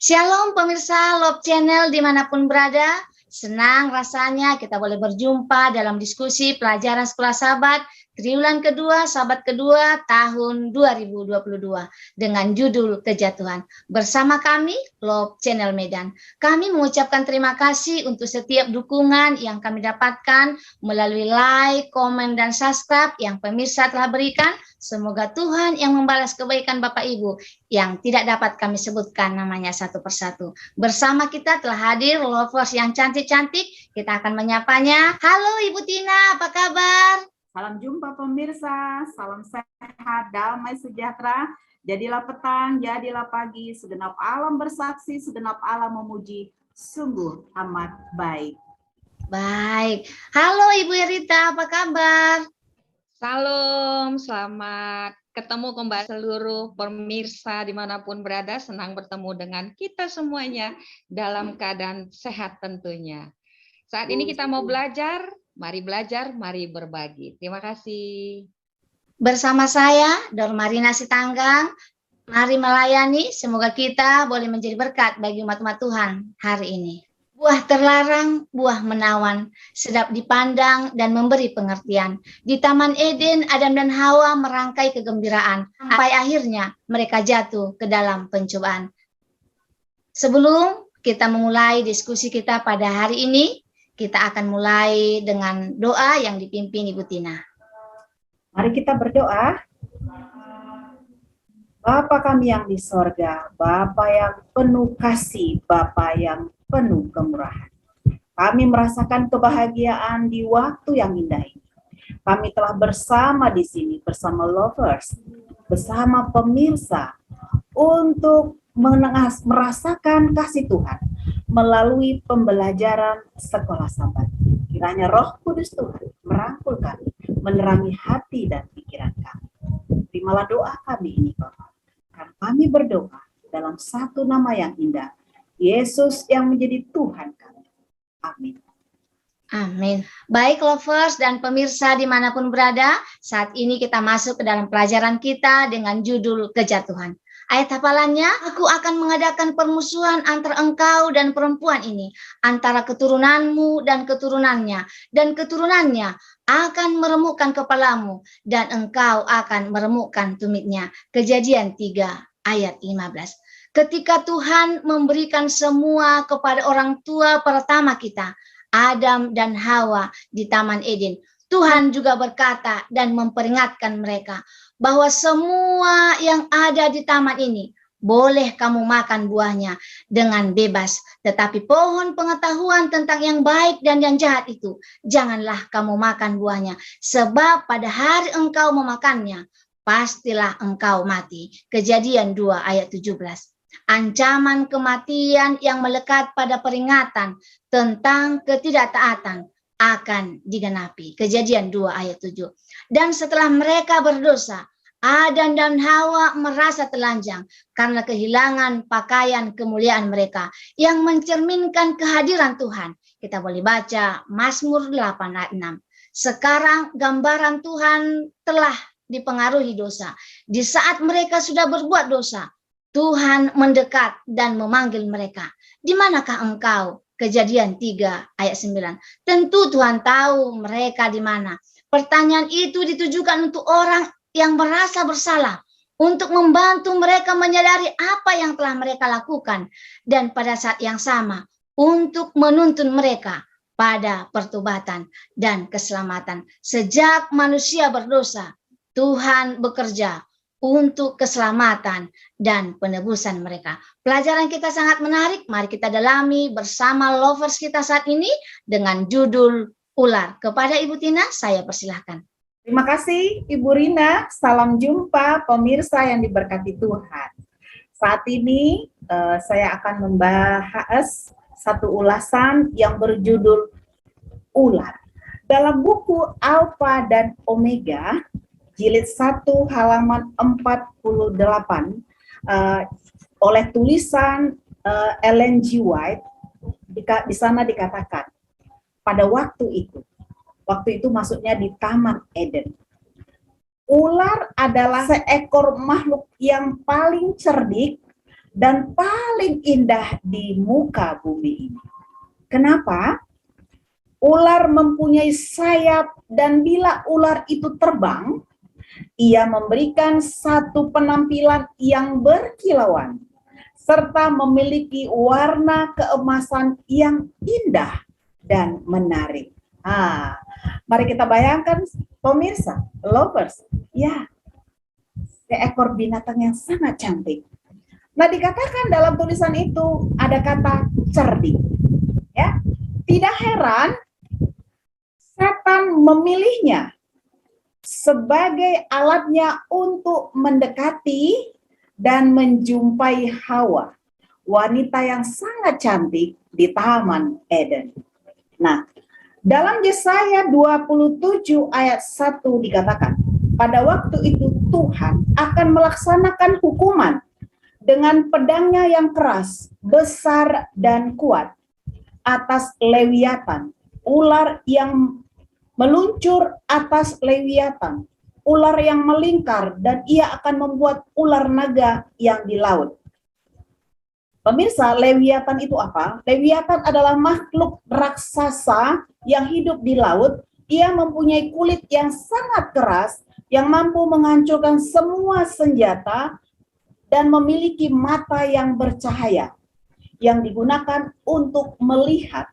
Shalom pemirsa Love Channel dimanapun berada, senang rasanya kita boleh berjumpa dalam diskusi pelajaran Sekolah Sahabat triwulan kedua, Sahabat kedua tahun 2022 dengan judul Kejatuhan. Bersama kami Love Channel Medan, kami mengucapkan terima kasih untuk setiap dukungan yang kami dapatkan melalui like, komen, dan subscribe yang pemirsa telah berikan. Semoga Tuhan yang membalas kebaikan Bapak Ibu yang tidak dapat kami sebutkan namanya satu persatu. Bersama kita telah hadir lovers yang cantik-cantik. Kita akan menyapanya. Halo Ibu Tina, apa kabar? Salam jumpa pemirsa, salam sehat, damai sejahtera. Jadilah petang, jadilah pagi, segenap alam bersaksi, segenap alam memuji, sungguh amat baik. Baik. Halo Ibu Erita, apa kabar? Salam, selamat ketemu kembali seluruh pemirsa dimanapun berada. Senang bertemu dengan kita semuanya dalam keadaan sehat tentunya. Saat ini kita mau belajar, mari berbagi. Terima kasih. Bersama saya, Dor Marina Sitanggang, mari melayani, semoga kita boleh menjadi berkat bagi umat-umat Tuhan hari ini. Buah terlarang, buah menawan, sedap dipandang dan memberi pengertian. Di Taman Eden, Adam dan Hawa merangkai kegembiraan, sampai akhirnya mereka jatuh ke dalam pencobaan. Sebelum kita memulai diskusi kita pada hari ini, kita akan mulai dengan doa yang dipimpin Ibu Tina. Mari kita berdoa. Bapa kami yang di sorga, Bapa yang penuh kasih, Bapa yang penuh kemurahan. Kami merasakan kebahagiaan di waktu yang indah ini. Kami telah bersama di sini, bersama lovers, bersama pemirsa, untuk merasakan kasih Tuhan melalui pembelajaran Sekolah Sahabat. Kiranya Roh Kudus Tuhan merangkul kami, menerangi hati dan pikiran kami. Terimalah doa kami ini, Bapak. Karena kami berdoa dalam satu nama yang indah, Yesus yang menjadi Tuhan kami. Amin. Amin. Baik lovers dan pemirsa dimanapun berada, saat ini kita masuk ke dalam pelajaran kita dengan judul Kejatuhan. Ayat hafalannya, aku akan mengadakan permusuhan antara engkau dan perempuan ini, antara keturunanmu dan keturunannya, dan keturunannya akan meremukkan kepalamu, dan engkau akan meremukkan tumitnya. Kejadian 3 ayat 15. Ketika Tuhan memberikan semua kepada orang tua pertama kita, Adam dan Hawa di Taman Eden, Tuhan juga berkata dan memperingatkan mereka bahwa semua yang ada di taman ini boleh kamu makan buahnya dengan bebas, tetapi pohon pengetahuan tentang yang baik dan yang jahat itu janganlah kamu makan buahnya, sebab pada hari engkau memakannya pastilah engkau mati. Kejadian 2 ayat 17. Ancaman kematian yang melekat pada peringatan tentang ketidaktaatan akan digenapi. Kejadian 2 ayat 7. Dan setelah mereka berdosa, Adam dan Hawa merasa telanjang karena kehilangan pakaian kemuliaan mereka yang mencerminkan kehadiran Tuhan. Kita boleh baca Mazmur 8 ayat 6. Sekarang gambaran Tuhan telah dipengaruhi dosa. Di saat mereka sudah berbuat dosa, Tuhan mendekat dan memanggil mereka. Di manakah engkau? Kejadian 3 ayat 9. Tentu Tuhan tahu mereka di mana. Pertanyaan itu ditujukan untuk orang yang merasa bersalah, untuk membantu mereka menyadari apa yang telah mereka lakukan, dan pada saat yang sama untuk menuntun mereka pada pertobatan dan keselamatan. Sejak manusia berdosa, Tuhan bekerja untuk keselamatan dan penebusan mereka. Pelajaran kita sangat menarik, mari kita dalami bersama lovers kita saat ini dengan judul Ular. Kepada Ibu Tina, saya persilahkan. Terima kasih Ibu Rina, salam jumpa pemirsa yang diberkati Tuhan. Saat ini saya akan membahas satu ulasan yang berjudul Ular. Dalam buku Alfa dan Omega, jilid 1 halaman 48, oleh tulisan Ellen G. White, di sana dikatakan, pada waktu itu maksudnya di Taman Eden, ular adalah seekor makhluk yang paling cerdik dan paling indah di muka bumi ini. Kenapa? Ular mempunyai sayap, dan bila ular itu terbang, ia memberikan satu penampilan yang berkilauan, serta memiliki warna keemasan yang indah dan menarik. Mari kita bayangkan, pemirsa, lovers, ya, seekor binatang yang sangat cantik. Nah, dikatakan dalam tulisan itu ada kata cerdik. Ya, tidak heran setan memilihnya sebagai alatnya untuk mendekati dan menjumpai Hawa, wanita yang sangat cantik di Taman Eden. Nah, dalam Yesaya 27 ayat 1 dikatakan, pada waktu itu Tuhan akan melaksanakan hukuman dengan pedangnya yang keras, besar dan kuat atas Lewiatan, ular yang meluncur atas Lewiatan, ular yang melingkar, dan ia akan membuat ular naga yang di laut. Pemirsa, Lewiatan itu apa? Lewiatan adalah makhluk raksasa yang hidup di laut. Ia mempunyai kulit yang sangat keras, yang mampu menghancurkan semua senjata, dan memiliki mata yang bercahaya, yang digunakan untuk melihat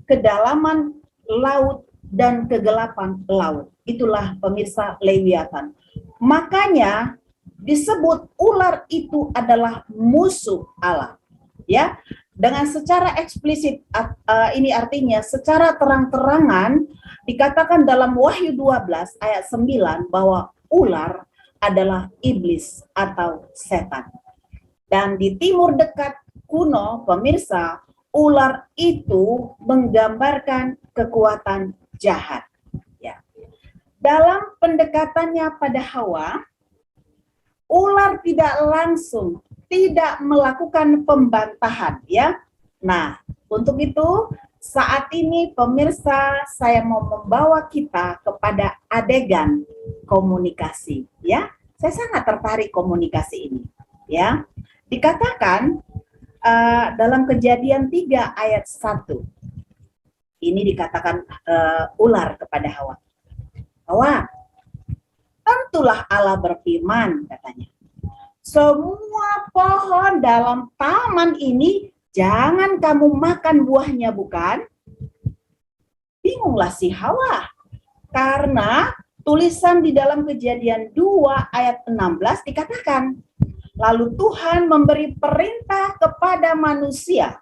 kedalaman laut dan kegelapan laut. Itulah pemirsa Lewiatan. Makanya disebut ular itu adalah musuh Allah. Ya, dengan secara eksplisit, ini artinya secara terang-terangan dikatakan dalam Wahyu 12 ayat 9 bahwa ular adalah iblis atau setan. Dan di timur dekat kuno, pemirsa, ular itu menggambarkan kekuatan jahat. Ya. Dalam pendekatannya pada Hawa, ular tidak melakukan pembantahan, ya. Nah, untuk itu saat ini pemirsa, saya mau membawa kita kepada adegan komunikasi, ya. Saya sangat tertarik komunikasi ini, ya. Dikatakan dalam Kejadian 3 ayat 1. Ini dikatakan ular kepada Hawa. Hawa, tentulah Allah berfirman, katanya. Semua pohon dalam taman ini jangan kamu makan buahnya, bukan? Bingunglah si Hawa, karena tulisan di dalam Kejadian 2 ayat 16 dikatakan, lalu Tuhan memberi perintah kepada manusia,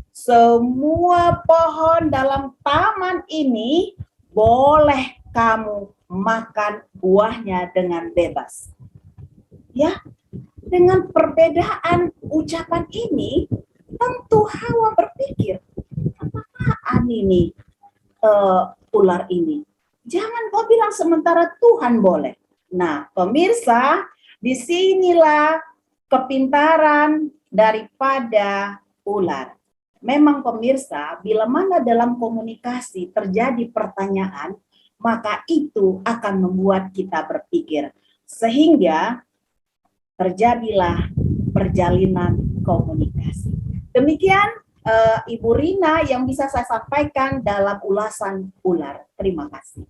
semua pohon dalam taman ini boleh kamu makan buahnya dengan bebas. Ya, dengan perbedaan ucapan ini, tentu Hawa berpikir, apaan ini ular ini? Jangan kau bilang sementara Tuhan boleh. Nah, pemirsa, disinilah kepintaran daripada ular. Memang pemirsa, bila mana dalam komunikasi terjadi pertanyaan, maka itu akan membuat kita berpikir. Sehingga terjadilah perjalinan komunikasi. Demikian Ibu Rina yang bisa saya sampaikan dalam ulasan ular. Terima kasih.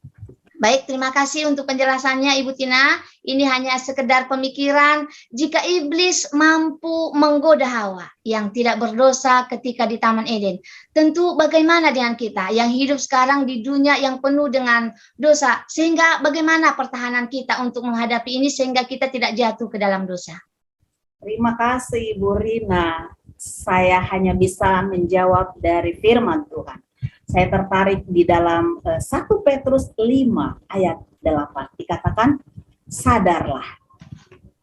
Baik, terima kasih untuk penjelasannya Ibu Tina. Ini hanya sekedar pemikiran jika iblis mampu menggoda Hawa yang tidak berdosa ketika di Taman Eden. Tentu bagaimana dengan kita yang hidup sekarang di dunia yang penuh dengan dosa, sehingga bagaimana pertahanan kita untuk menghadapi ini sehingga kita tidak jatuh ke dalam dosa. Terima kasih Ibu Rina. Saya hanya bisa menjawab dari firman Tuhan. Saya tertarik di dalam 1 Petrus 5 ayat 8. Dikatakan, sadarlah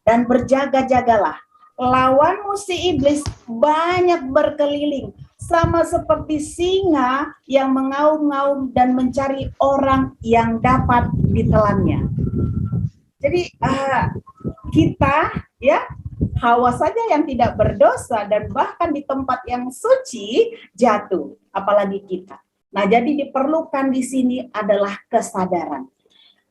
dan berjaga-jagalah. Lawanmu si iblis banyak berkeliling, sama seperti singa yang mengaum-ngaum dan mencari orang yang dapat ditelannya. Jadi kita, ya, Hawa saja yang tidak berdosa dan bahkan di tempat yang suci jatuh, apalagi kita. Nah, jadi diperlukan di sini adalah kesadaran.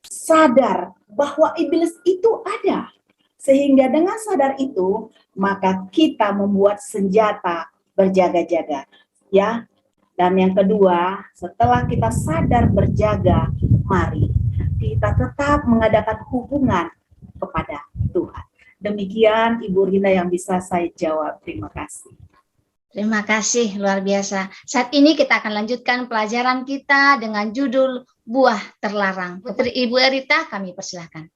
Sadar bahwa iblis itu ada. Sehingga dengan sadar itu, maka kita membuat senjata berjaga-jaga. Ya. Dan yang kedua, setelah kita sadar berjaga, mari kita tetap mengadakan hubungan kepada Tuhan. Demikian Ibu Rina yang bisa saya jawab. Terima kasih. Terima kasih, luar biasa. Saat ini kita akan lanjutkan pelajaran kita dengan judul Buah Terlarang. Putri Ibu Erita, kami persilahkan.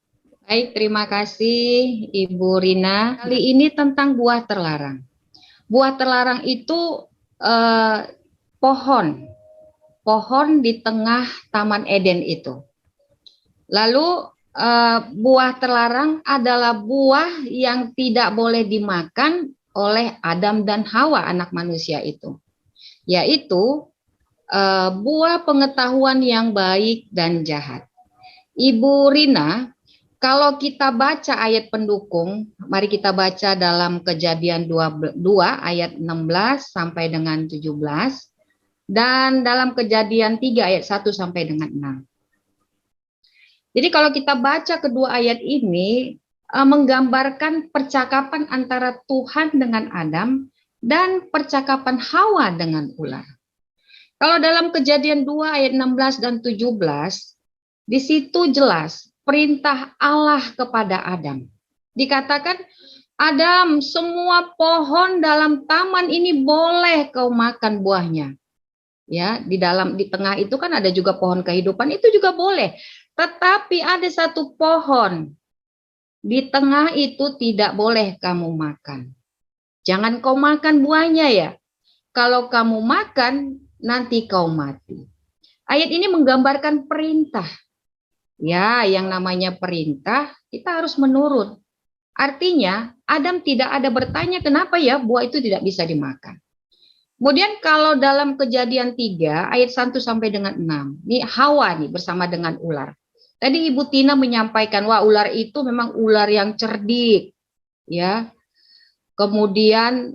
Baik, terima kasih Ibu Rina. Kali ini tentang buah terlarang. Buah terlarang itu pohon di tengah Taman Eden itu. Lalu buah terlarang adalah buah yang tidak boleh dimakan oleh Adam dan Hawa, anak manusia itu. Yaitu buah pengetahuan yang baik dan jahat. Ibu Rina, kalau kita baca ayat pendukung, mari kita baca dalam Kejadian 2 ayat 16 sampai dengan 17 dan dalam Kejadian 3 ayat 1 sampai dengan 6. Jadi kalau kita baca kedua ayat ini menggambarkan percakapan antara Tuhan dengan Adam dan percakapan Hawa dengan ular. Kalau dalam Kejadian 2 ayat 16 dan 17, di situ jelas perintah Allah kepada Adam. Dikatakan, Adam, semua pohon dalam taman ini boleh kau makan buahnya. Ya, di tengah itu kan ada juga pohon kehidupan, itu juga boleh. Tetapi ada satu pohon di tengah itu tidak boleh kamu makan. Jangan kau makan buahnya ya. Kalau kamu makan, nanti kau mati. Ayat ini menggambarkan perintah. Ya, yang namanya perintah, kita harus menurut. Artinya, Adam tidak ada bertanya kenapa ya buah itu tidak bisa dimakan. Kemudian kalau dalam Kejadian 3, ayat 1 sampai dengan 6, ini Hawa nih bersama dengan ular. Tadi Ibu Tina menyampaikan, wah ular itu memang ular yang cerdik. Ya. Kemudian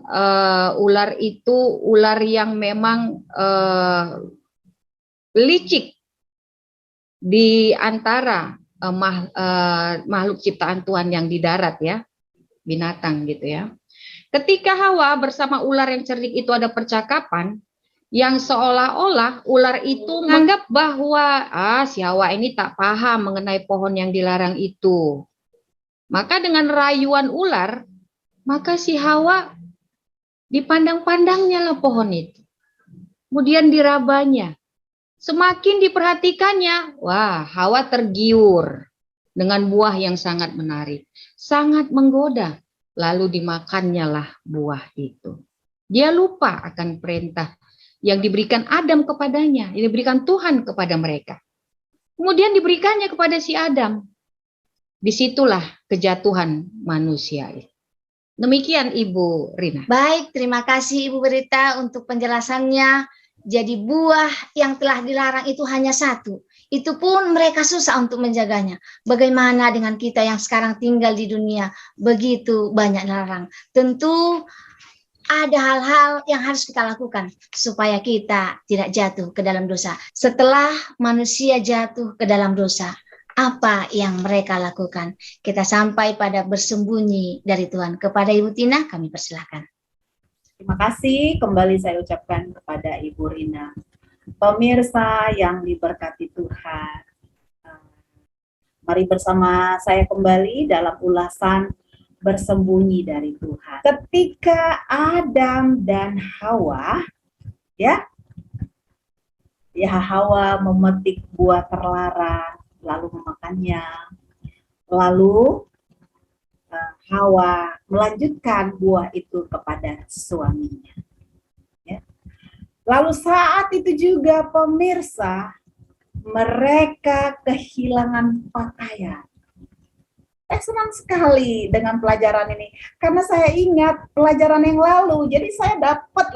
ular itu ular yang memang licik di antara makhluk ciptaan Tuhan yang di darat ya, binatang gitu ya. Ketika Hawa bersama ular yang cerdik itu ada percakapan yang seolah-olah ular itu menganggap bahwa si Hawa ini tak paham mengenai pohon yang dilarang itu. Maka dengan rayuan ular, maka si Hawa dipandang-pandangnya lah pohon itu. Kemudian dirabanya. Semakin diperhatikannya, wah Hawa tergiur dengan buah yang sangat menarik, sangat menggoda. Lalu dimakannya lah buah itu. Dia lupa akan perintah yang diberikan Adam kepadanya, yang diberikan Tuhan kepada mereka. Kemudian diberikannya kepada si Adam. Disitulah kejatuhan manusia. Demikian Ibu Rina. Baik, terima kasih Ibu Berita untuk penjelasannya. Jadi buah yang telah dilarang itu hanya satu. Itu pun mereka susah untuk menjaganya. Bagaimana dengan kita yang sekarang tinggal di dunia begitu banyak larang? Tentu ada hal-hal yang harus kita lakukan supaya kita tidak jatuh ke dalam dosa. Setelah manusia jatuh ke dalam dosa, apa yang mereka lakukan? Kita sampai pada bersembunyi dari Tuhan. Kepada Ibu Tina, kami persilakan. Terima kasih kembali saya ucapkan kepada Ibu Rina. Pemirsa yang diberkati Tuhan, mari bersama saya kembali dalam ulasan bersembunyi dari Tuhan. Ketika Adam dan Hawa, Hawa memetik buah terlarang, lalu memakannya, lalu Hawa melanjutkan buah itu kepada suaminya. Ya. Lalu saat itu juga pemirsa, mereka kehilangan pakaian. Saya senang sekali dengan pelajaran ini, karena saya ingat pelajaran yang lalu, jadi saya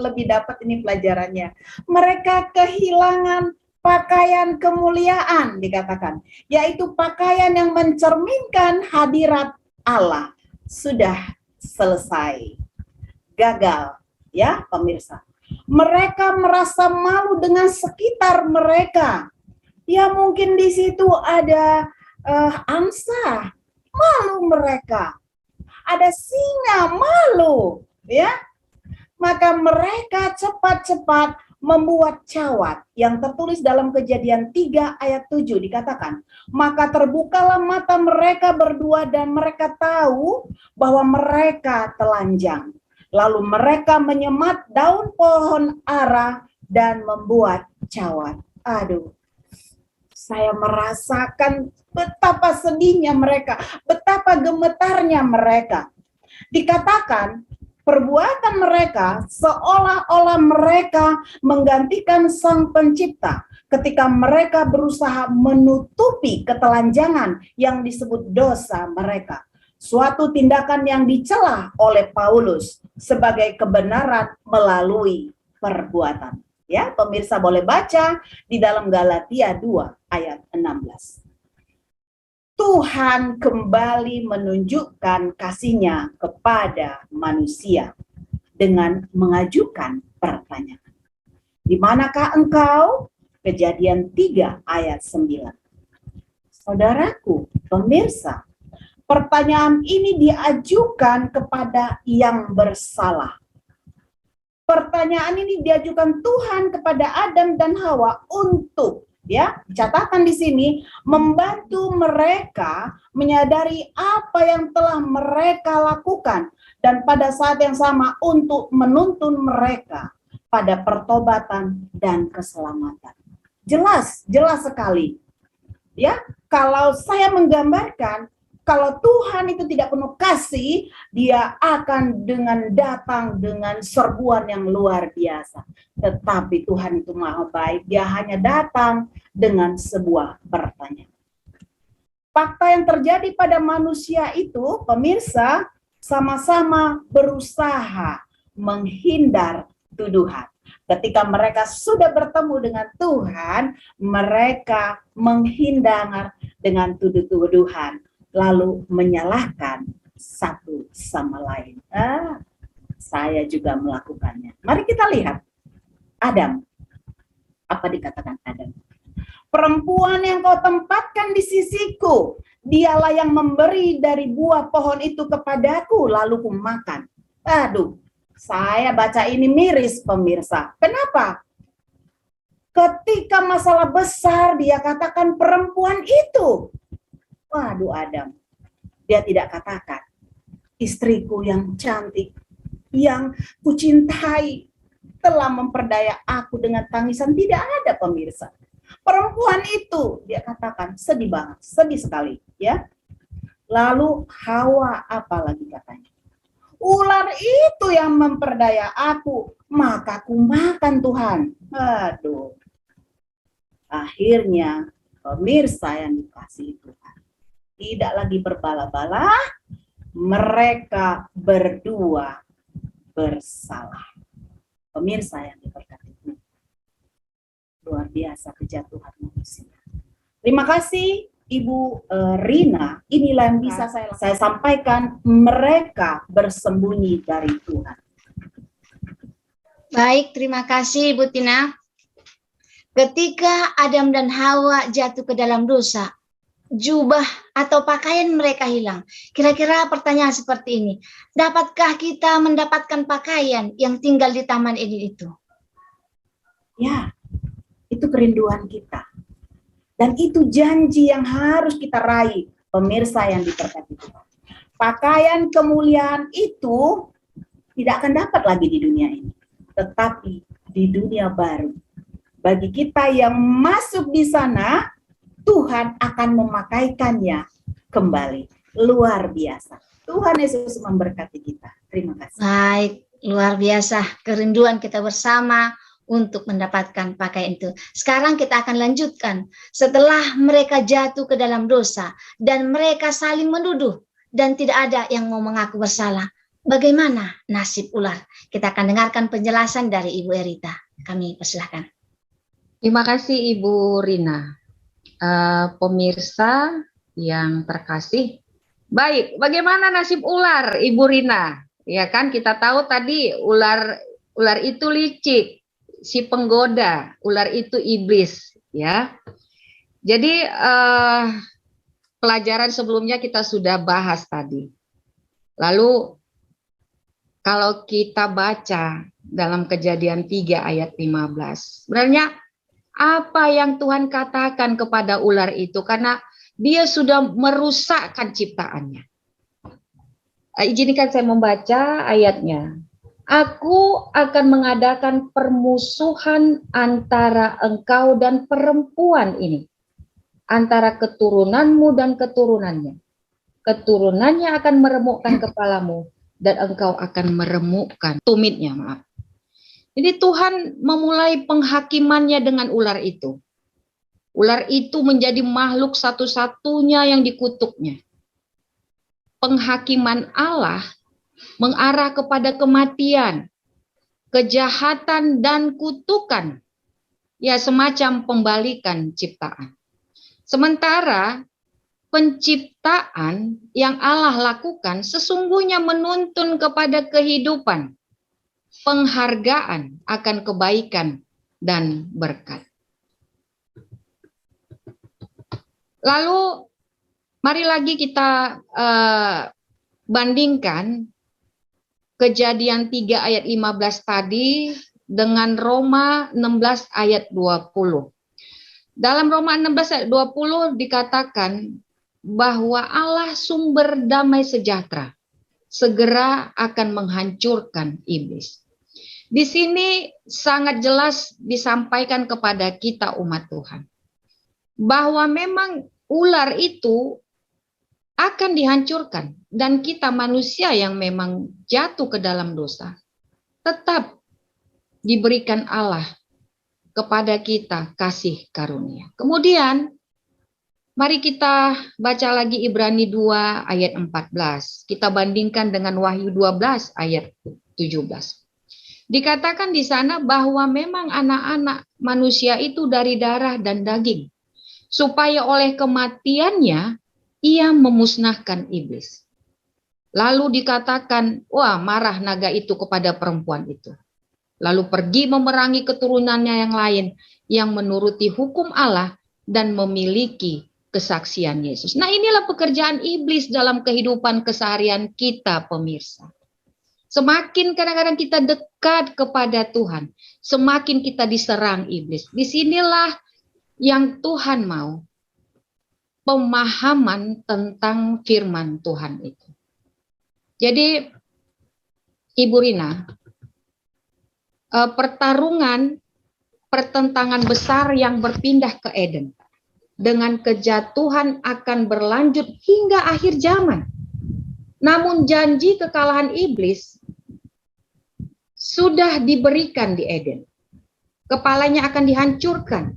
lebih dapat ini pelajarannya. Mereka kehilangan pakaian kemuliaan, dikatakan, yaitu pakaian yang mencerminkan hadirat Allah. Sudah selesai, gagal, ya pemirsa. Mereka merasa malu dengan sekitar mereka. Ya mungkin di situ ada angsa, malu mereka. ada singa malu, ya. Maka mereka cepat-cepat membuat cawat yang tertulis dalam Kejadian 3 ayat 7 dikatakan, maka terbukalah mata mereka berdua dan mereka tahu bahwa mereka telanjang. Lalu mereka menyemat daun pohon ara dan membuat cawat. Aduh, saya merasakan betapa sedihnya mereka, betapa gemetarnya mereka. Dikatakan perbuatan mereka seolah-olah mereka menggantikan Sang Pencipta ketika mereka berusaha menutupi ketelanjangan yang disebut dosa mereka. Suatu tindakan yang dicela oleh Paulus sebagai kebenaran melalui perbuatan. Ya, pemirsa boleh baca di dalam Galatia 2 ayat 16. Tuhan kembali menunjukkan kasih-Nya kepada manusia dengan mengajukan pertanyaan. Di manakah engkau? Kejadian 3 ayat 9. Saudaraku, pemirsa, pertanyaan ini diajukan kepada yang bersalah. Pertanyaan ini diajukan Tuhan kepada Adam dan Hawa untuk, ya, catatan di sini, membantu mereka menyadari apa yang telah mereka lakukan dan pada saat yang sama untuk menuntun mereka pada pertobatan dan keselamatan. Jelas sekali. Ya, kalau saya menggambarkan, kalau Tuhan itu tidak penuh kasih, dia akan datang dengan serbuan yang luar biasa. Tetapi Tuhan itu maha baik, dia hanya datang dengan sebuah pertanyaan. Fakta yang terjadi pada manusia itu, pemirsa, sama-sama berusaha menghindar tuduhan. Ketika mereka sudah bertemu dengan Tuhan, mereka menghindar dengan tuduh-tuduhan, lalu menyalahkan satu sama lain. Saya juga melakukannya. Mari kita lihat Adam. Apa dikatakan Adam? Perempuan yang kau tempatkan di sisiku, dialah yang memberi dari buah pohon itu kepadaku, lalu ku makan. Aduh, saya baca ini miris, pemirsa. Kenapa? Ketika masalah besar, dia katakan perempuan itu. Waduh, Adam, dia tidak katakan istriku yang cantik, yang kucintai, telah memperdaya aku dengan tangisan. Tidak ada, pemirsa. Perempuan itu, dia katakan, sedih banget, sedih sekali, ya. Lalu Hawa apa lagi katanya? Ular itu yang memperdaya aku, maka ku makan Tuhan. Aduh. Akhirnya, pemirsa yang dikasihi Tuhan, tidak lagi berbala-bala, mereka berdua bersalah. Pemirsa yang diberkati Tuhan, luar biasa kejatuhan manusia. Terima kasih Ibu Rina. Inilah yang bisa saya sampaikan, mereka bersembunyi dari Tuhan. Baik, terima kasih Ibu Tina. Ketika Adam dan Hawa jatuh ke dalam dosa, jubah atau pakaian mereka hilang. Kira-kira pertanyaan seperti ini, dapatkah kita mendapatkan pakaian yang tinggal di Taman Eden itu? Ya, itu kerinduan kita. Dan itu janji yang harus kita raih, pemirsa yang diberkati Tuhan. Pakaian kemuliaan itu tidak akan dapat lagi di dunia ini, tetapi di dunia baru. Bagi kita yang masuk di sana, Tuhan akan memakaikannya kembali. Luar biasa. Tuhan Yesus memberkati kita. Terima kasih. Baik, luar biasa kerinduan kita bersama untuk mendapatkan pakaian itu. Sekarang kita akan lanjutkan. Setelah mereka jatuh ke dalam dosa dan mereka saling menuduh dan tidak ada yang mau mengaku bersalah, bagaimana nasib ular? Kita akan dengarkan penjelasan dari Ibu Erita. Kami persilahkan. Terima kasih Ibu Rina. Pemirsa yang terkasih, baik, bagaimana nasib ular, Ibu Rina? Ya kan, kita tahu tadi ular itu licik, si penggoda, ular itu iblis, ya. Jadi pelajaran sebelumnya kita sudah bahas tadi. Lalu kalau kita baca dalam Kejadian 3 ayat 15, sebenarnya apa yang Tuhan katakan kepada ular itu, karena dia sudah merusakkan ciptaannya. Izinkan saya membaca ayatnya. Aku akan mengadakan permusuhan antara engkau dan perempuan ini, antara keturunanmu dan keturunannya. Keturunannya akan meremukkan kepalamu, dan engkau akan meremukkan tumitnya. Maaf. Jadi Tuhan memulai penghakimannya dengan ular itu. Ular itu menjadi makhluk satu-satunya yang dikutuknya. Penghakiman Allah mengarah kepada kematian, kejahatan, dan kutukan. Ya, semacam pembalikan ciptaan. Sementara penciptaan yang Allah lakukan sesungguhnya menuntun kepada kehidupan, penghargaan akan kebaikan dan berkat. Lalu mari lagi kita bandingkan Kejadian 3 ayat 15 tadi dengan Roma 16 ayat 20. Dalam Roma 16 ayat 20 dikatakan bahwa Allah sumber damai sejahtera segera akan menghancurkan iblis. Di sini sangat jelas disampaikan kepada kita umat Tuhan bahwa memang ular itu akan dihancurkan, dan kita manusia yang memang jatuh ke dalam dosa tetap diberikan Allah kepada kita kasih karunia. Kemudian mari kita baca lagi Ibrani 2 ayat 14. Kita bandingkan dengan Wahyu 12 ayat 17. Dikatakan di sana bahwa memang anak-anak manusia itu dari darah dan daging, supaya oleh kematiannya ia memusnahkan iblis. Lalu dikatakan, wah, marah naga itu kepada perempuan itu. Lalu pergi memerangi keturunannya yang lain yang menuruti hukum Allah dan memiliki kesaksian Yesus. Nah, inilah pekerjaan iblis dalam kehidupan keseharian kita, pemirsa. Semakin kadang-kadang kita dekat kepada Tuhan, semakin kita diserang iblis. Disinilah yang Tuhan mau, pemahaman tentang firman Tuhan itu. Jadi, Ibu Rina, pertentangan besar yang berpindah ke Eden dengan kejatuhan akan berlanjut hingga akhir zaman. Namun janji kekalahan iblis sudah diberikan di Eden. Kepalanya akan dihancurkan.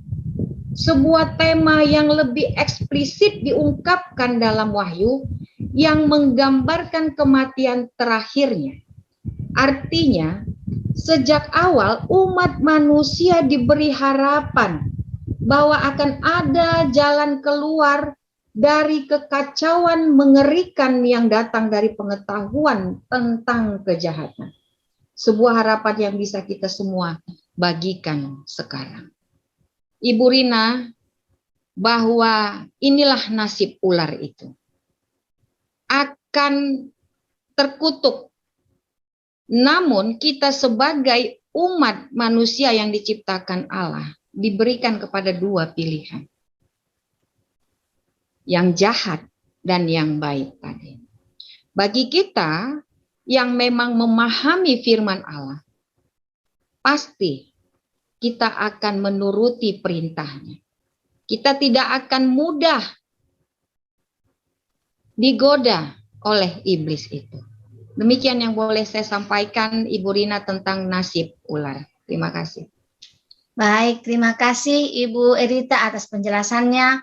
Sebuah tema yang lebih eksplisit diungkapkan dalam Wahyu yang menggambarkan kematian terakhirnya. Artinya, sejak awal umat manusia diberi harapan bahwa akan ada jalan keluar dari kekacauan mengerikan yang datang dari pengetahuan tentang kejahatan. Sebuah harapan yang bisa kita semua bagikan sekarang. Ibu Rina, bahwa inilah nasib ular itu. Akan terkutuk. Namun kita sebagai umat manusia yang diciptakan Allah diberikan kepada dua pilihan. Yang jahat dan yang baik tadi. Bagi kita yang memang memahami firman Allah, pasti kita akan menuruti perintahnya. Kita tidak akan mudah digoda oleh iblis itu. Demikian yang boleh saya sampaikan, Ibu Rina, tentang nasib ular. Terima kasih. Baik, terima kasih Ibu Erita atas penjelasannya.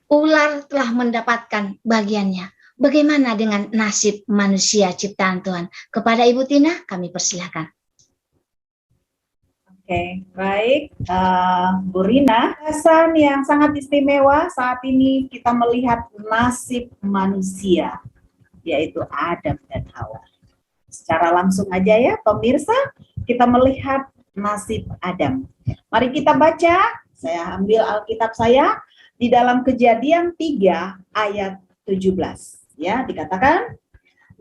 Ular telah mendapatkan bagiannya. Bagaimana dengan nasib manusia ciptaan Tuhan? Kepada Ibu Tina, kami persilahkan. Oke, baik, Bu Rina, pesan yang sangat istimewa saat ini kita melihat nasib manusia, yaitu Adam dan Hawa. Secara langsung aja ya, pemirsa, kita melihat nasib Adam. Mari kita baca, saya ambil Alkitab saya, di dalam Kejadian 3 ayat 17. Ya, dikatakan,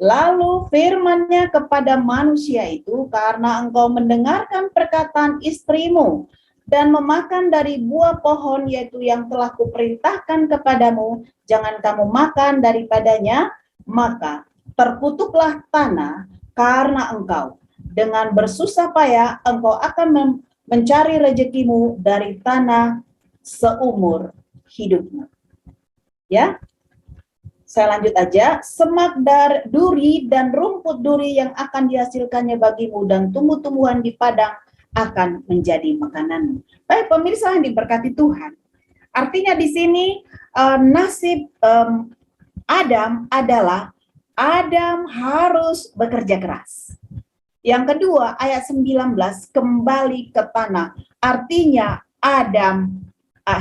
Lalu firman-Nya kepada manusia itu, karena engkau mendengarkan perkataan istrimu dan memakan dari buah pohon yaitu yang telah kuperintahkan kepadamu, jangan kamu makan daripadanya, maka terkutuklah tanah karena engkau. Dengan bersusah payah engkau akan mencari rezekimu dari tanah seumur hidupmu. Ya. Saya lanjut aja, semak duri dan rumput duri yang akan dihasilkannya bagimu dan tumbuh-tumbuhan di padang akan menjadi makananmu. Baik pemirsa yang diberkati Tuhan. Artinya di sini nasib Adam adalah Adam harus bekerja keras. Yang kedua, ayat 19, kembali ke tanah. Artinya Adam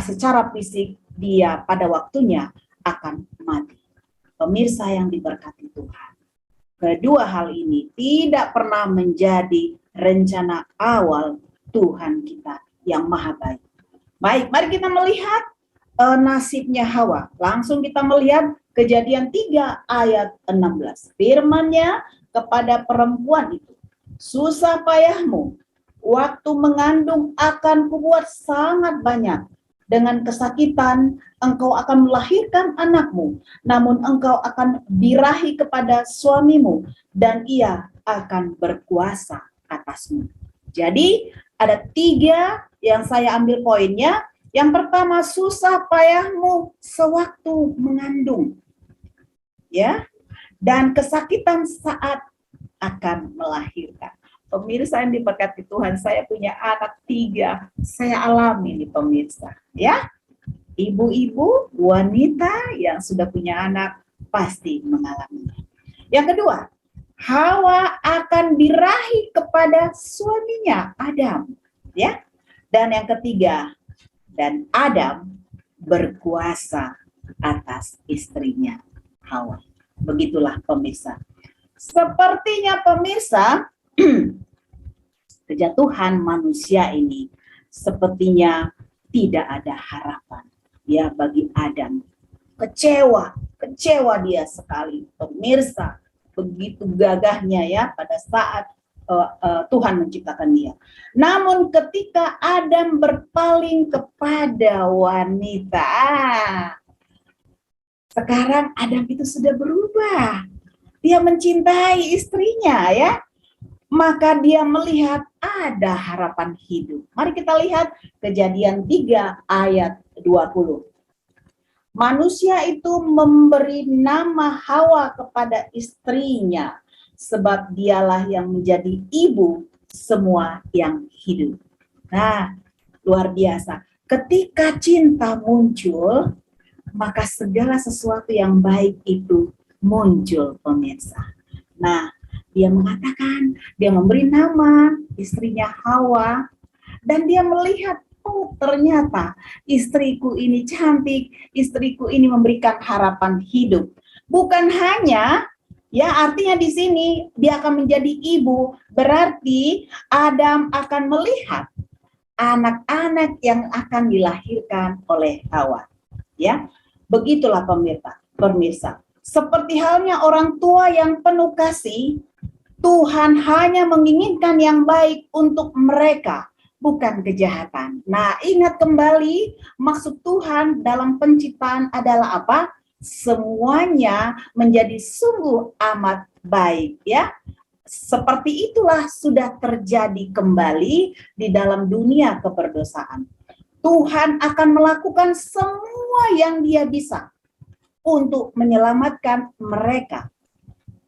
secara fisik dia pada waktunya akan mati. Pemirsa yang diberkati Tuhan. Kedua hal ini tidak pernah menjadi rencana awal Tuhan kita yang maha baik. Baik, mari kita melihat nasibnya Hawa. Langsung kita melihat Kejadian 3 ayat 16. Firman-Nya kepada perempuan itu, susah payahmu, waktu mengandung akan kubuat sangat banyak. Dengan kesakitan engkau akan melahirkan anakmu, namun engkau akan birahi kepada suamimu, dan ia akan berkuasa atasmu. Jadi ada 3 yang saya ambil poinnya. Yang pertama, susah payahmu sewaktu mengandung, ya, dan kesakitan saat akan melahirkan. Pemirsa yang diberkati Tuhan, saya punya anak 3, saya alami nih pemirsa, ya. Ibu-ibu, wanita yang sudah punya anak pasti mengalaminya. Yang kedua, Hawa akan birahi kepada suaminya Adam, ya. Dan yang ketiga, dan Adam berkuasa atas istrinya Hawa. Begitulah pemirsa. Sepertinya pemirsa, kejatuhan manusia ini sepertinya tidak ada harapan ya bagi Adam. Kecewa dia sekali pemirsa, begitu gagahnya ya pada saat Tuhan menciptakan dia. Namun ketika Adam berpaling kepada wanita, sekarang Adam itu sudah berubah. Dia mencintai istrinya ya. Maka dia melihat ada harapan hidup. Mari kita lihat Kejadian 3 ayat 20. Manusia itu memberi nama Hawa kepada istrinya, sebab dialah yang menjadi ibu semua yang hidup. Nah, luar biasa. Ketika cinta muncul, maka segala sesuatu yang baik itu muncul, pemirsa. Nah, dia mengatakan, dia memberi nama istrinya Hawa, dan dia melihat, oh ternyata istriku ini cantik, istriku ini memberikan harapan hidup. Bukan hanya, ya artinya di sini dia akan menjadi ibu, berarti Adam akan melihat anak-anak yang akan dilahirkan oleh Hawa. Ya, begitulah pemirsa. Seperti halnya orang tua yang penuh kasih, Tuhan hanya menginginkan yang baik untuk mereka, bukan kejahatan. Nah, ingat kembali maksud Tuhan dalam penciptaan adalah apa? Semuanya menjadi sungguh amat baik, ya. Seperti itulah sudah terjadi kembali di dalam dunia keberdosaan. Tuhan akan melakukan semua yang Dia bisa untuk menyelamatkan mereka,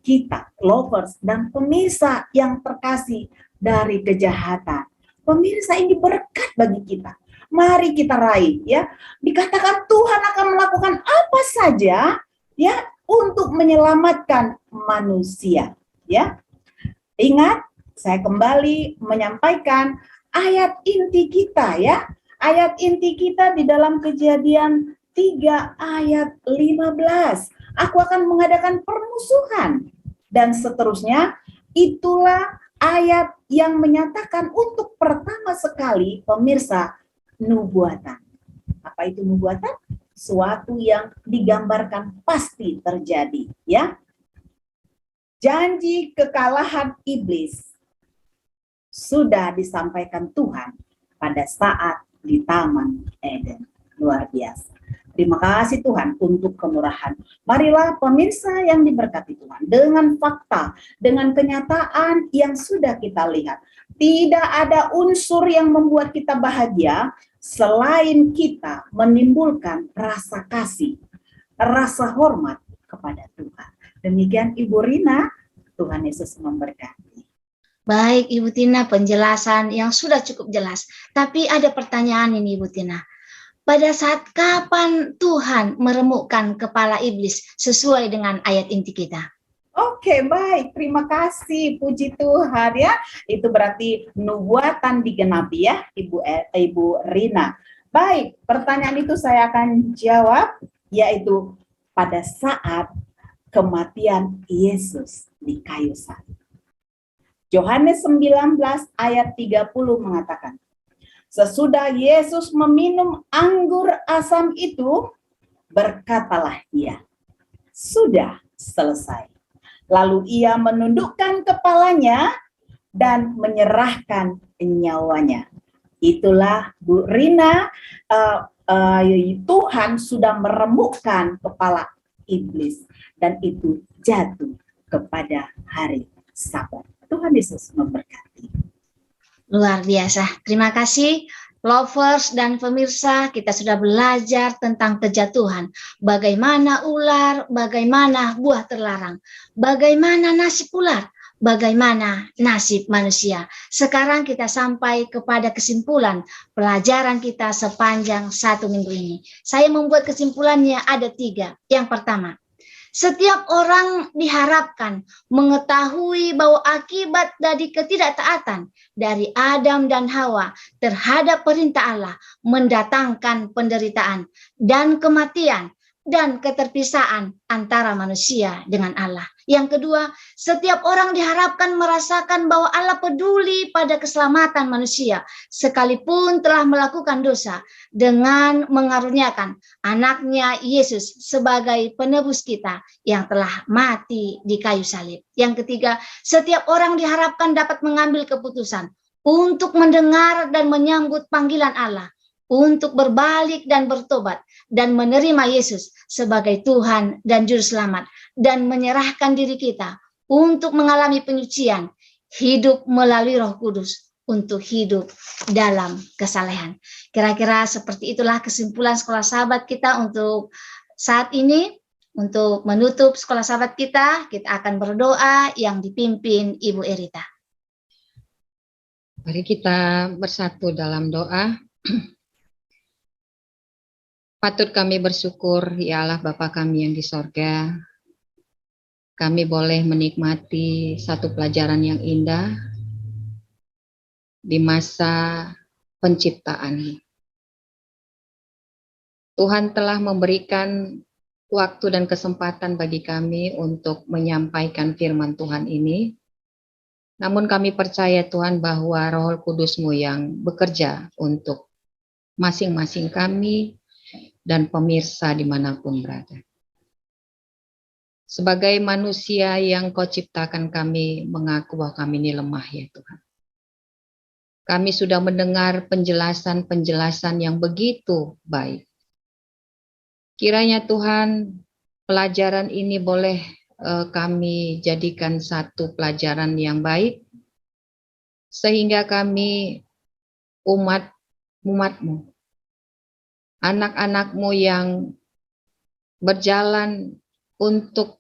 kita, lovers, dan pemirsa yang terkasih dari kejahatan. Pemirsa, ini berkat bagi kita. Mari kita raih, ya. Dikatakan Tuhan akan melakukan apa saja, ya, untuk menyelamatkan manusia, ya. Ingat, saya kembali menyampaikan ayat inti kita, ya. Ayat inti kita di dalam Kejadian 3 ayat 15. Aku akan mengadakan permusuhan. Dan seterusnya, itulah ayat yang menyatakan untuk pertama sekali, pemirsa, nubuatan. Apa itu nubuatan? Suatu yang digambarkan pasti terjadi, ya. Janji kekalahan iblis sudah disampaikan Tuhan pada saat di Taman Eden. Luar biasa. Terima kasih Tuhan untuk kemurahan. Marilah pemirsa yang diberkati Tuhan, dengan fakta, dengan kenyataan yang sudah kita lihat, tidak ada unsur yang membuat kita bahagia selain kita menimbulkan rasa kasih, rasa hormat kepada Tuhan. Demikian Ibu Rina, Tuhan Yesus memberkati. Baik Ibu Tina, penjelasan yang sudah cukup jelas. Tapi ada pertanyaan ini Ibu Tina. Pada saat kapan Tuhan meremukkan kepala iblis sesuai dengan ayat inti kita? Oke, baik. Terima kasih. Puji Tuhan ya. Itu berarti nubuatan digenapi ya, Ibu Rina. Baik, pertanyaan itu saya akan jawab, yaitu pada saat kematian Yesus di kayu salib. Yohanes 19 ayat 30 mengatakan, sesudah Yesus meminum anggur asam itu, berkatalah ia, sudah selesai. Lalu ia menundukkan kepalanya dan menyerahkan nyawanya. Itulah Bu Rina, Tuhan sudah meremukkan kepala iblis dan itu jatuh kepada hari Sabat. Tuhan Yesus memberkati. Luar biasa. Terima kasih lovers dan pemirsa, kita sudah belajar tentang kejatuhan. Bagaimana ular, bagaimana buah terlarang, bagaimana nasib ular, bagaimana nasib manusia. Sekarang kita sampai kepada kesimpulan pelajaran kita sepanjang 1 minggu ini. Saya membuat kesimpulannya ada 3. Yang pertama, setiap orang diharapkan mengetahui bahwa akibat dari ketidaktaatan dari Adam dan Hawa terhadap perintah Allah mendatangkan penderitaan dan kematian dan keterpisaan antara manusia dengan Allah. Yang kedua, setiap orang diharapkan merasakan bahwa Allah peduli pada keselamatan manusia sekalipun telah melakukan dosa dengan mengaruniakan anaknya Yesus sebagai penebus kita yang telah mati di kayu salib. Yang ketiga, setiap orang diharapkan dapat mengambil keputusan untuk mendengar dan menyambut panggilan Allah, untuk berbalik dan bertobat dan menerima Yesus sebagai Tuhan dan Juru Selamat dan menyerahkan diri kita untuk mengalami penyucian, hidup melalui Roh Kudus untuk hidup dalam kesalehan. Kira-kira seperti itulah kesimpulan Sekolah Sahabat kita untuk saat ini. Untuk menutup Sekolah Sahabat kita akan berdoa yang dipimpin Ibu Erita. Mari kita bersatu dalam doa. Patut kami bersyukur, ya Allah Bapa kami yang di sorga. Kami boleh menikmati satu pelajaran yang indah di masa penciptaan. Tuhan telah memberikan waktu dan kesempatan bagi kami untuk menyampaikan firman Tuhan ini. Namun kami percaya Tuhan bahwa Roh Kudus-Mu yang bekerja untuk masing-masing kami dan pemirsa dimanapun berada. Sebagai manusia yang Kau ciptakan, kami mengaku bahwa kami ini lemah ya Tuhan. Kami sudah mendengar penjelasan-penjelasan yang begitu baik. Kiranya Tuhan, pelajaran ini boleh kami jadikan satu pelajaran yang baik, sehingga kami umat-Mu, anak-anak-Mu yang berjalan untuk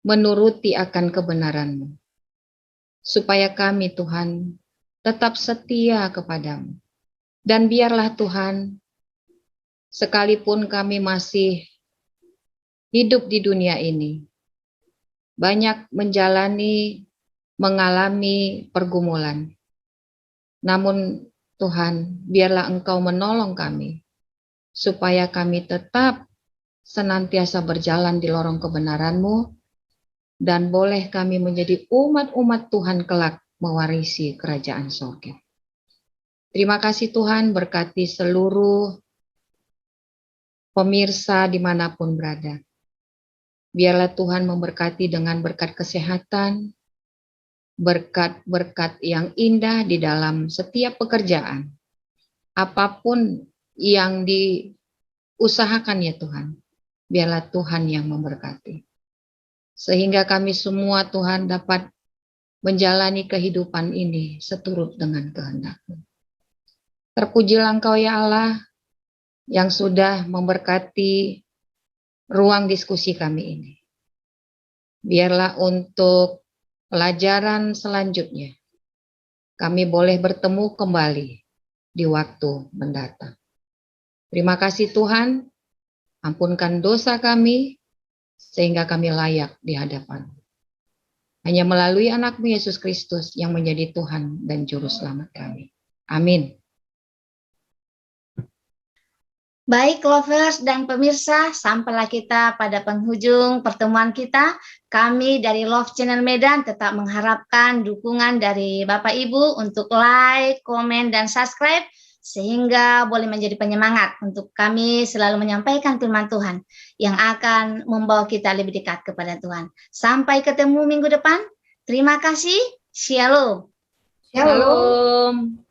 menuruti akan kebenaran-Mu, supaya kami Tuhan tetap setia kepadamu. Dan biarlah Tuhan, sekalipun kami masih hidup di dunia ini, banyak mengalami pergumulan. Namun Tuhan, biarlah Engkau menolong kami, supaya kami tetap senantiasa berjalan di lorong kebenaran-Mu, dan boleh kami menjadi umat-umat Tuhan kelak mewarisi kerajaan surga. Terima kasih Tuhan, berkati seluruh pemirsa dimanapun berada. Biarlah Tuhan memberkati dengan berkat kesehatan, berkat-berkat yang indah di dalam setiap pekerjaan. Apapun yang diusahakan ya Tuhan, biarlah Tuhan yang memberkati. Sehingga kami semua Tuhan dapat menjalani kehidupan ini seturut dengan kehendak-Mu. Terpujilah Engkau ya Allah yang sudah memberkati ruang diskusi kami ini. Biarlah untuk pelajaran selanjutnya kami boleh bertemu kembali di waktu mendatang. Terima kasih Tuhan, ampunkan dosa kami sehingga kami layak di hadapan-Mu. Hanya melalui anak-Mu Yesus Kristus yang menjadi Tuhan dan Juru Selamat kami. Amin. Baik lovers dan pemirsa, sampailah kita pada penghujung pertemuan kita. Kami dari Love Channel Medan tetap mengharapkan dukungan dari Bapak Ibu untuk like, komen, dan subscribe sehingga boleh menjadi penyemangat untuk kami selalu menyampaikan firman Tuhan yang akan membawa kita lebih dekat kepada Tuhan. Sampai ketemu minggu depan. Terima kasih. Shalom. Shalom. Shalom.